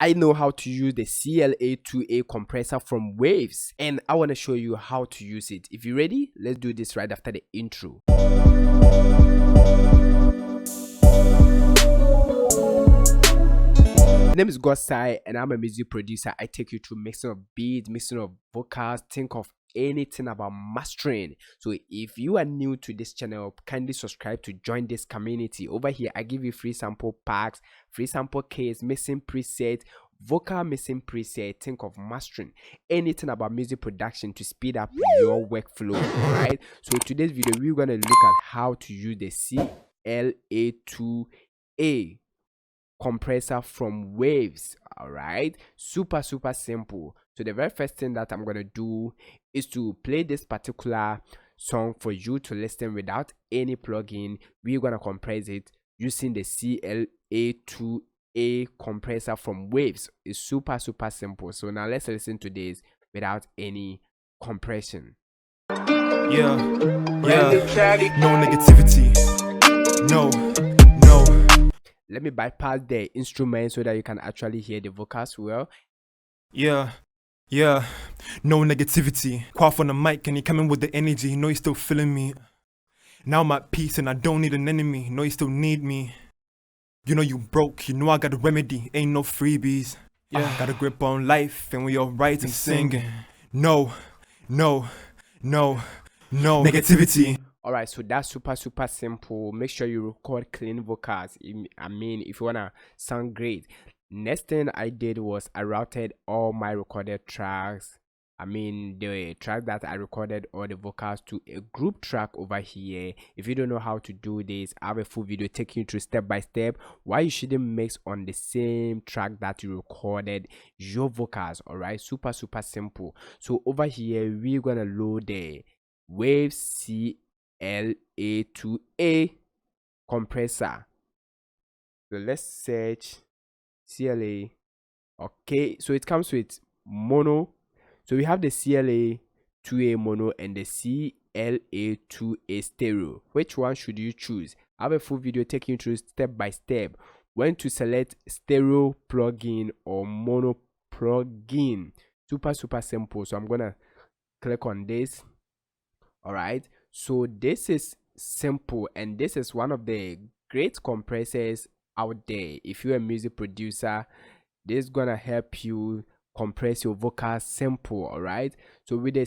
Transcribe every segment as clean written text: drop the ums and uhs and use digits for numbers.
I know how to use the CLA-2A compressor from Waves, and I want to show you how to use it. If you're ready, let's do this right after the intro. My name is Gosai and I'm a music producer. I take you through mixing of beats, mixing of vocals, think of anything about mastering. So if you are new to this channel, kindly subscribe to join this community. Over here I give you free sample packs, free sample case, mixing preset, vocal mixing preset, think of mastering, anything about music production to speed up your workflow. All right, so today's video we're going to look at how to use the CLA-2A compressor from Waves. All right, super simple. So the very first thing that I'm going to do is to play this particular song for you to listen without any plugin. We're going to compress it using the CLA-2A compressor from Waves. It's super simple. So now let's listen to this without any compression. Yeah, no negativity, no. Let me bypass the instrument so that you can actually hear the vocals well. Yeah, no negativity. Quaff on the mic and he coming with the energy. No, he's still feeling me. Now I'm at peace and I don't need an enemy. No, you still need me. You know you broke, you know I got a remedy. Ain't no freebies. Yeah, got a grip on life and we all write and singing. No negativity. Alright, so that's super simple. Make sure you record clean vocals. I mean, if you wanna sound great. Next thing I did was I routed all my recorded tracks. I mean, the track that I recorded all the vocals to a group track over here. If you don't know how to do this, I have a full video taking you through step by step why you shouldn't mix on the same track that you recorded your vocals. Alright, super simple. So over here we're gonna load the Waves CLA-2A compressor. So let's search CLA. Okay, so it comes with mono. So we have the CLA-2A mono and the CLA-2A stereo. Which one should you choose? I have a full video taking you through step by step when to select stereo plugin or mono plugin. Super simple. So I'm gonna click on this. All right, so this is simple and this is one of the great compressors out there. If you're a music producer, this is gonna help you compress your vocals simple. All right, so with the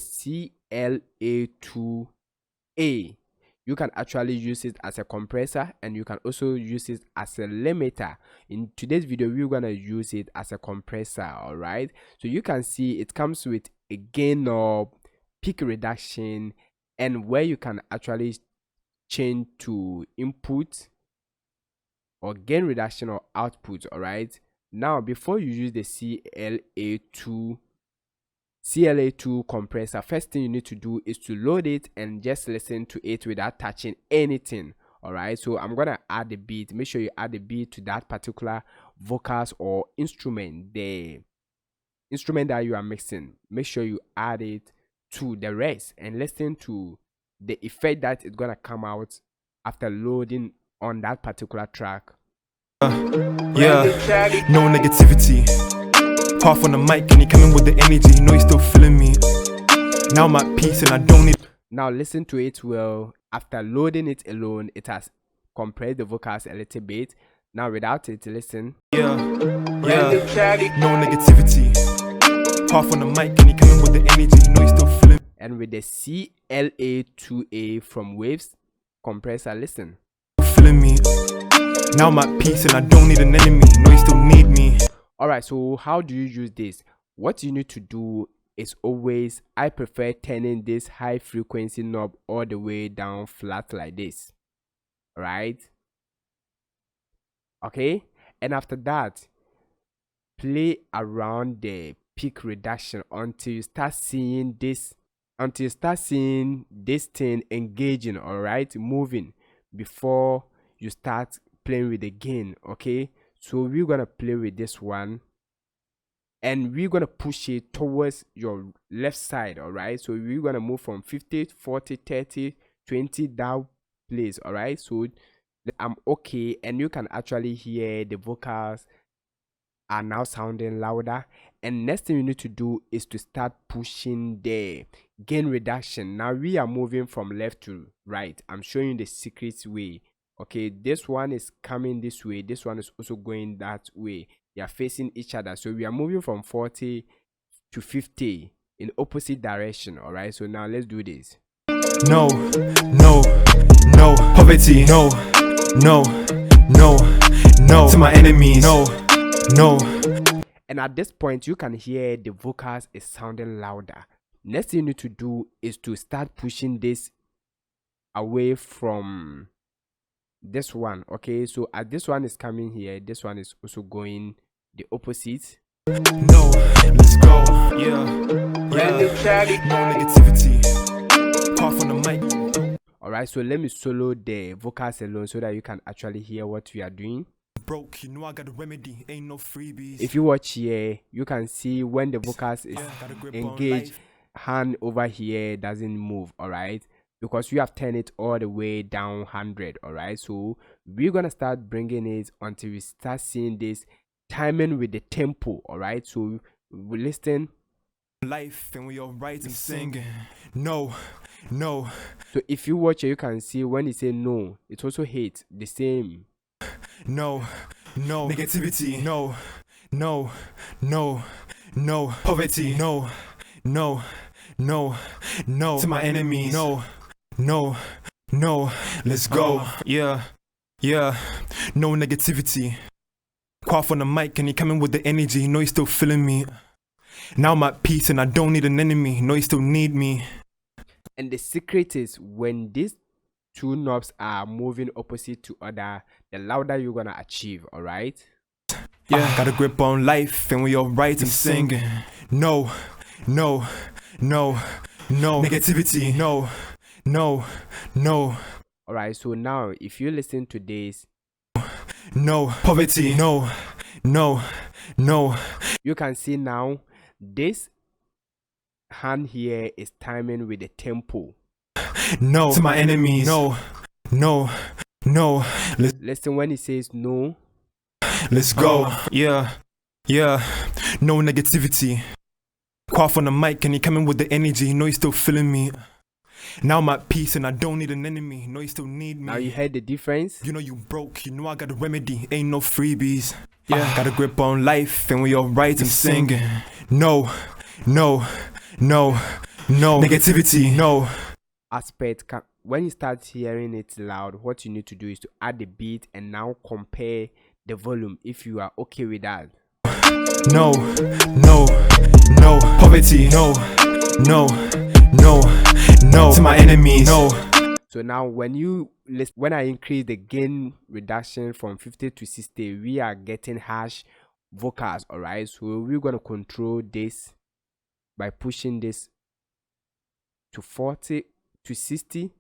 CLA-2A you can actually use it as a compressor and you can also use it as a limiter. In today's video we're gonna use it as a compressor. All right, so you can see it comes with a gain knob, peak reduction, and where you can actually change to input or gain reduction or output. All right, now before you use the CLA-2 compressor, first thing you need to do is to load it and just listen to it without touching anything. All right, so I'm gonna add the beat. Make sure you add the beat to that particular vocals or instrument, the instrument that you are mixing. Make sure you add it to the rest and listen to the effect that is gonna come out after loading on that particular track. Yeah, no negativity. Quaff on the mic and he coming with the energy. No, he's still feeling me. Now I'm at peace and I don't need. Now listen to it well. After loading it alone, it has compressed the vocals a little bit. Now without it, listen. Yeah, no negativity. Quaff on the mic and he coming with the energy. No, he's still feeling. And with the CLA-2A from Waves compressor, listen. Feeling me. Now I'm at peace and I don't need an enemy. No, you still need me. Alright, so how do you use this? What you need to do is always, I prefer turning this high frequency knob all the way down flat like this. Right? Okay, and after that play around the peak reduction until you start seeing this thing engaging. All right, moving before you start playing with the gain. Okay, so we're gonna play with this one and we're gonna push it towards your left side. All right, so we're gonna move from 50, 40, 30, 20 down place. All right, so I'm okay, and you can actually hear the vocals are now sounding louder. And next thing you need to do is to start pushing the gain reduction. Now we are moving from left to right. I'm showing you the secret way. Okay, this one is coming this way, this one is also going that way. They are facing each other, so we are moving from 40 to 50 in opposite direction. All right, so now let's do this. No, no, no, poverty, no, no, no, no, to my enemies, no, no. And at this point, you can hear the vocals is sounding louder. Next thing you need to do is to start pushing this away from this one. Okay, so as this one is coming here, this one is also going the opposite. No, let's go, yeah, no negativity, cough on the mic. Alright, so let me solo the vocals alone so that you can actually hear what we are doing. Broke, you know I got a remedy, ain't no freebies. If you watch here, you can see when the vocals is engaged, hand over here doesn't move. Alright, because you have turned it all the way down 100. Alright, so we're gonna start bringing it until we start seeing this timing with the tempo. Alright, so we listen Life and we all write and sing. No, no. So if you watch it, you can see when he say no, it also hits the same. No, no negativity, no, no, no, no poverty, no, no, no, no to my enemies, no, no, no, let's go, yeah, yeah, no negativity. Quaff on the mic and he coming with the energy, know he's still feeling me. Now I'm at peace and I don't need an enemy, know you still need me. And the secret is when these two knobs are moving opposite to other, the louder you're gonna achieve. All right, yeah, got a grip on life and we all write and sing. No, no, no, no negativity, no, no, no. All right, so now if you listen to this, no poverty, no, no, no, you can see now this hand here is timing with the tempo. No to my enemies, no, no, no. Listen when he says no, let's go, yeah, yeah, no negativity. Quaff on the mic and he coming with the energy, know he's still feeling me. Now I'm at peace and I don't need an enemy, know you still need me. Now you heard the difference? You know you broke, you know I got a remedy, ain't no freebies. Yeah, got a grip on life and we all write and sing. No, no, no, no negativity, no. Aspect, when you start hearing it loud, what you need to do is to add the beat and now compare the volume if you are okay with that. No, no, no poverty, no, no, no, no to my enemies, no. So now when you listen, when I increase the gain reduction from 50 to 60, we are getting harsh vocals. All right, so we're going to control this by pushing this to 40 to 60.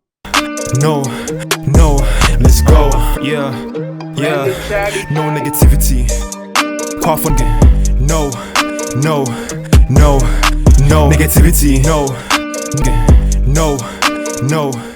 No, no, let's go, yeah, yeah, no negativity, cough on no, no, no, no negativity, no, no, no.